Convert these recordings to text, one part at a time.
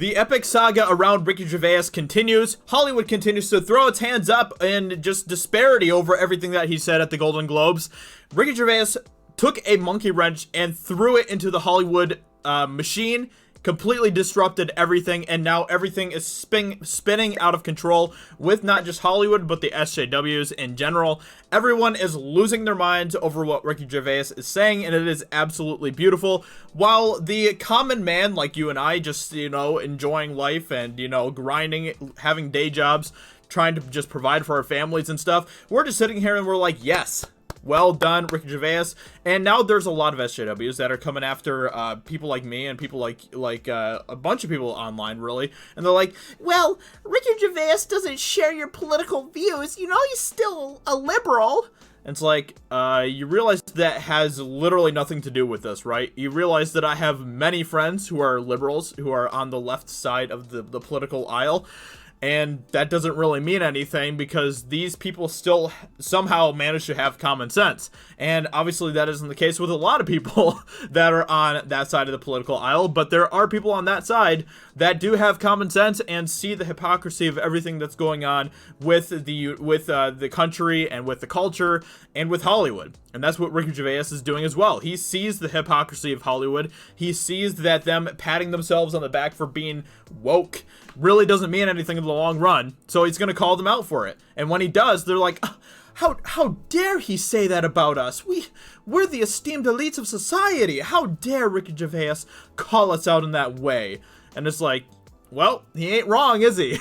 The epic saga around Ricky Gervais continues. Hollywood continues to throw its hands up in just disparity over everything that he said at the Golden Globes. Ricky Gervais took a monkey wrench and threw it into the Hollywood machine, completely disrupted everything, and now everything is spinning out of control with not just Hollywood, but the SJWs in general. Everyone is losing their minds over what Ricky Gervais is saying, and it is absolutely beautiful. While the common man like you and I, just, enjoying life and, grinding, having day jobs, trying to just provide for our families and stuff, we're just sitting here and we're like, yes, well done, Ricky Gervais. And now there's a lot of SJWs that are coming after people like me and people like a bunch of people online, really. And they're like, well, Ricky Gervais doesn't share your political views. He's still a liberal. And it's like, you realize that has literally nothing to do with this, right? You realize that I have many friends who are liberals, who are on the left side of the political aisle. And that doesn't really mean anything because these people still somehow manage to have common sense. And obviously that isn't the case with a lot of people that are on that side of the political aisle. But there are people on that side that do have common sense and see the hypocrisy of everything that's going on with the country and with the culture and with Hollywood. And that's what Ricky Gervais is doing as well. He sees the hypocrisy of Hollywood. He sees that them patting themselves on the back for being woke really doesn't mean anything in the long run. So he's going to call them out for it. And when he does, they're like, how dare he say that about us? We're the esteemed elites of society. How dare Ricky Gervais call us out in that way? And it's like, well, he ain't wrong, is he?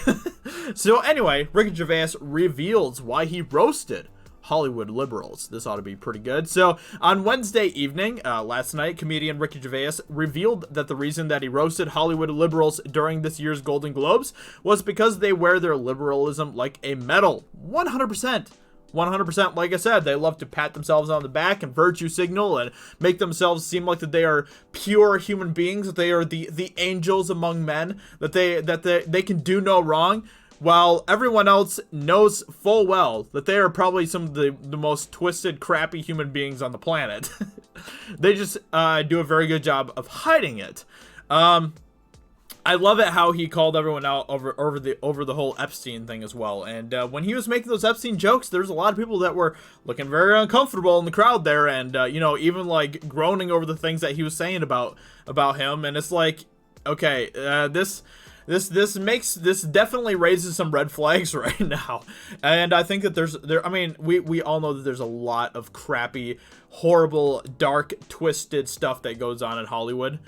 So anyway, Ricky Gervais reveals why he roasted Hollywood liberals. This ought to be pretty good. So on Wednesday evening, last night, comedian Ricky Gervais revealed that the reason that he roasted Hollywood liberals during this year's Golden Globes was because they wear their liberalism like a medal. 100%. 100%. Like I said, they love to pat themselves on the back and virtue signal and make themselves seem like that they are pure human beings, that they are the angels among men, that they can do no wrong. While everyone else knows full well that they are probably some of the most twisted, crappy human beings on the planet. They just do a very good job of hiding it. I love it how he called everyone out over the whole Epstein thing as well. And when he was making those Epstein jokes, there's a lot of people that were looking very uncomfortable in the crowd there, and even like groaning over the things that he was saying about him. And it's like, okay, this definitely raises some red flags right now. And I think that we all know that there's a lot of crappy, horrible, dark, twisted stuff that goes on in Hollywood.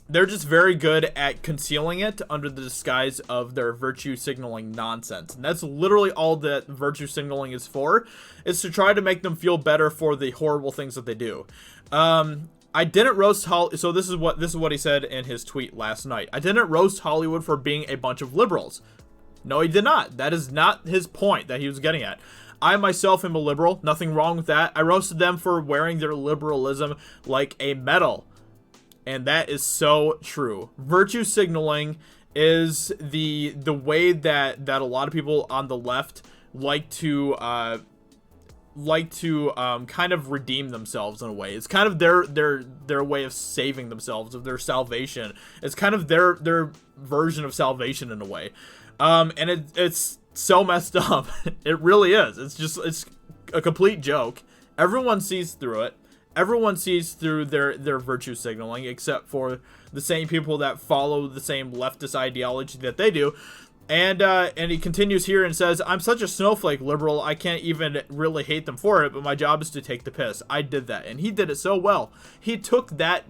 They're just very good at concealing it under the disguise of their virtue signaling nonsense. And that's literally all that virtue signaling is for, is to try to make them feel better for the horrible things that they do. I didn't roast so this is what he said in his tweet last night. I didn't roast Hollywood for being a bunch of liberals. No, he did not. That is not his point that he was getting at. I myself am a liberal. Nothing wrong with that. I roasted them for wearing their liberalism like a medal. And that is so true. Virtue signaling is the way that a lot of people on the left like to kind of redeem themselves in a way. It's kind of their way of saving themselves, of their salvation. It's kind of their version of salvation in a way. And it's so messed up. It really is. It's a complete joke. Everyone sees through it. Everyone sees through their virtue signaling, except for the same people that follow the same leftist ideology that they do. And he continues here and says, I'm such a snowflake liberal, I can't even really hate them for it, but my job is to take the piss. I did that, and he did it so well. He took that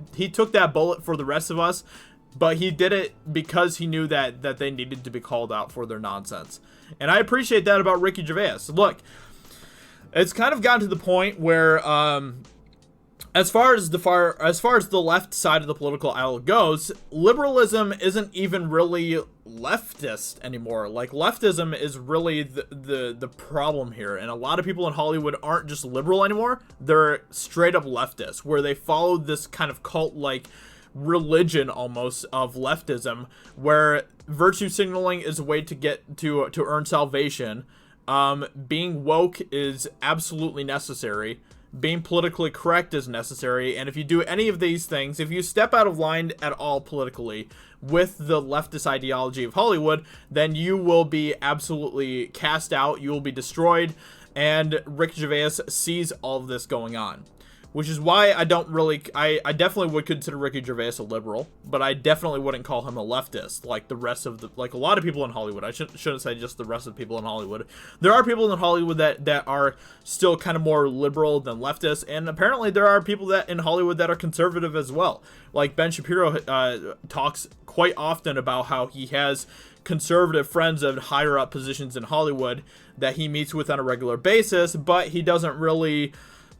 bullet for the rest of us, but he did it because he knew that they needed to be called out for their nonsense. And I appreciate that about Ricky Gervais. Look, it's kind of gotten to the point where as far as the left side of the political aisle goes, liberalism isn't even really leftist anymore. Like, leftism is really the problem here, and a lot of people in Hollywood aren't just liberal anymore. They're straight up leftist, where they follow this kind of cult-like religion almost of leftism, where virtue signaling is a way to get to earn salvation. Being woke is absolutely necessary. being politically correct is necessary, and if you do any of these things, if you step out of line at all politically with the leftist ideology of Hollywood, then you will be absolutely cast out, you will be destroyed, and Ricky Gervais sees all of this going on. Which is why I definitely would consider Ricky Gervais a liberal, but I definitely wouldn't call him a leftist like the rest of like a lot of people in Hollywood. I shouldn't say just the rest of the people in Hollywood. There are people in Hollywood that are still kind of more liberal than leftist, and apparently there are people that in Hollywood that are conservative as well. Like Ben Shapiro talks quite often about how he has conservative friends of higher up positions in Hollywood that he meets with on a regular basis, but he doesn't really...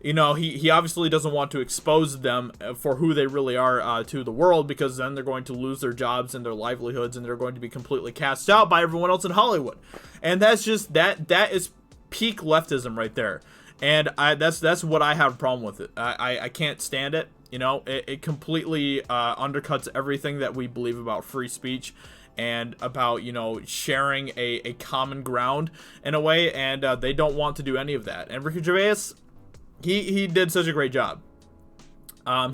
he obviously doesn't want to expose them for who they really are to the world, because then they're going to lose their jobs and their livelihoods, and they're going to be completely cast out by everyone else in Hollywood. And that's just that is peak leftism right there. And that's what I have a problem with it. I can't stand it. It completely undercuts everything that we believe about free speech and about sharing a common ground in a way, and they don't want to do any of that. And Ricky Gervais, He did such a great job.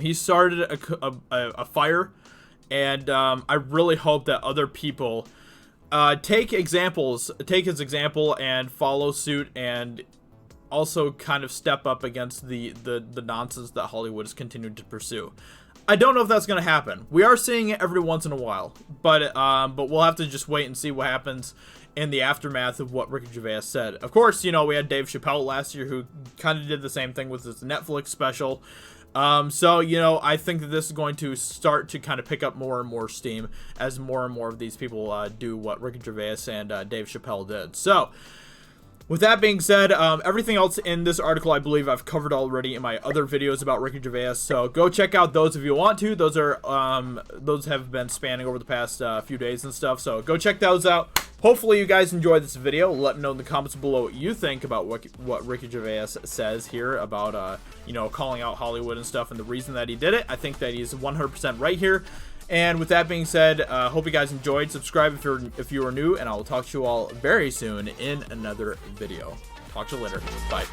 He started a fire, and I really hope that other people take his example and follow suit, and also kind of step up against the nonsense that Hollywood has continued to pursue. I don't know if that's going to happen. We are seeing it every once in a while, but we'll have to just wait and see what happens in the aftermath of what Ricky Gervais said. Of course, we had Dave Chappelle last year who kind of did the same thing with his Netflix special. So, I think that this is going to start to kind of pick up more and more steam as more and more of these people do what Ricky Gervais and Dave Chappelle did. So, with that being said, everything else in this article I believe I've covered already in my other videos about Ricky Gervais, so go check out those if you want to. Those have been spanning over the past few days and stuff, so go check those out. Hopefully you guys enjoyed this video. Let me know in the comments below what you think about what Ricky Gervais says here about calling out Hollywood and stuff, and the reason that he did it. I think that he's 100% right here. And with that being said, hope you guys enjoyed. Subscribe if you are new, and I will talk to you all very soon in another video. Talk to you later. Bye.